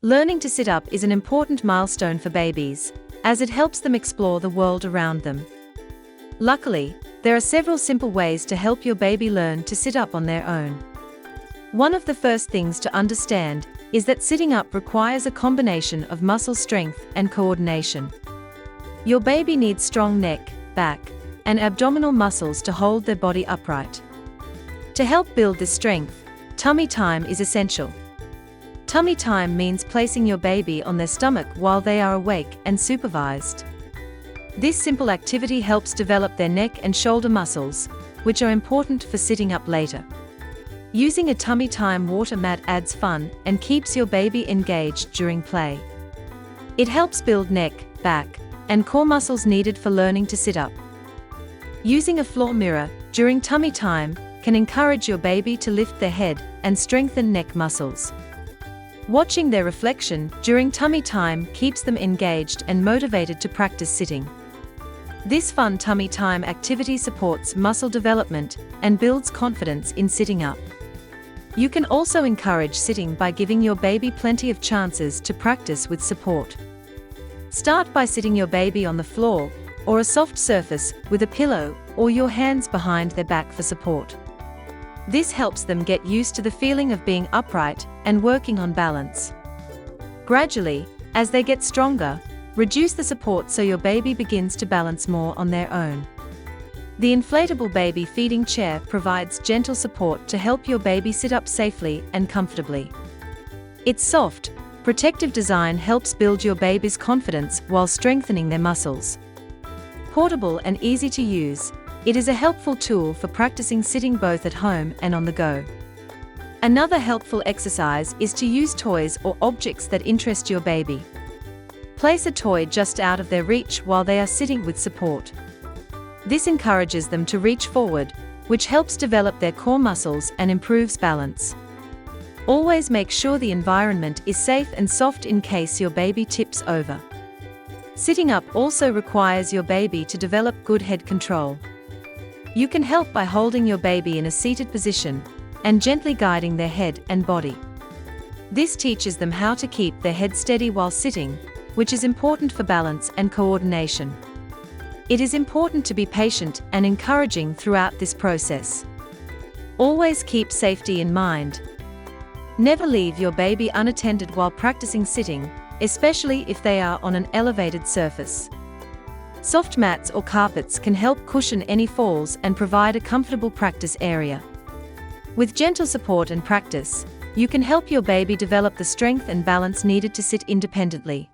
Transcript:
Learning to sit up is an important milestone for babies, as it helps them explore the world around them. Luckily, there are several simple ways to help your baby learn to sit up on their own. One of the first things to understand is that sitting up requires a combination of muscle strength and coordination. Your baby needs strong neck, back, and abdominal muscles to hold their body upright. To help build this strength, tummy time is essential. Tummy time means placing your baby on their stomach while they are awake and supervised. This simple activity helps develop their neck and shoulder muscles, which are important for sitting up later. Using a tummy time water mat adds fun and keeps your baby engaged during play. It helps build neck, back, and core muscles needed for learning to sit up. Using a floor mirror during tummy time can encourage your baby to lift their head and strengthen neck muscles. Watching their reflection during tummy time keeps them engaged and motivated to practice sitting. This fun tummy time activity supports muscle development and builds confidence in sitting up. You can also encourage sitting by giving your baby plenty of chances to practice with support. Start by sitting your baby on the floor or a soft surface with a pillow or your hands behind their back for support. This helps them get used to the feeling of being upright and working on balance. Gradually, as they get stronger, reduce the support so your baby begins to balance more on their own. The inflatable baby feeding chair provides gentle support to help your baby sit up safely and comfortably. Its soft, protective design helps build your baby's confidence while strengthening their muscles. Portable and easy to use, it is a helpful tool for practicing sitting both at home and on the go. Another helpful exercise is to use toys or objects that interest your baby. Place a toy just out of their reach while they are sitting with support. This encourages them to reach forward, which helps develop their core muscles and improves balance. Always make sure the environment is safe and soft in case your baby tips over. Sitting up also requires your baby to develop good head control. You can help by holding your baby in a seated position and gently guiding their head and body. This teaches them how to keep their head steady while sitting, which is important for balance and coordination. It is important to be patient and encouraging throughout this process. Always keep safety in mind. Never leave your baby unattended while practicing sitting, especially if they are on an elevated surface. Soft mats or carpets can help cushion any falls and provide a comfortable practice area. With gentle support and practice, you can help your baby develop the strength and balance needed to sit independently.